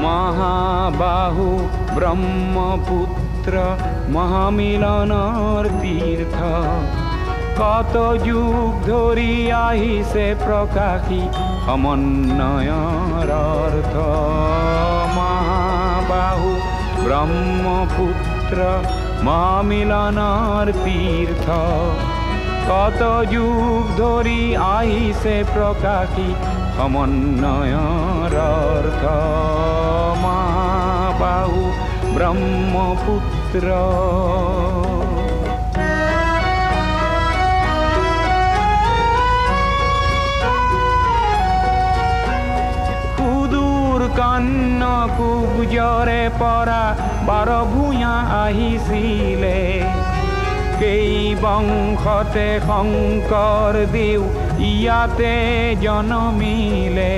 মহাবাহু ব্রহ্মপুত্র মহামিলনৰ তীৰ্থ কত যুগ ধৰি আহিছে প্ৰকাশী সমন্বয়ৰ অৰ্থ মহাবাহু ব্ৰহ্মপুত্ৰ মহামিলনৰ তীৰ্থ কত যুগ ধৰি আহিছে প্ৰকাশী সমন্বয়ৰ অৰ্থ মহাবাহু ব্ৰহ্মপুত্ৰ কুবজৰে পৰা 12 ভূঞা আহিছিলে কেই বংশতে শংকৰ দেও ইয়াতে জনমিলে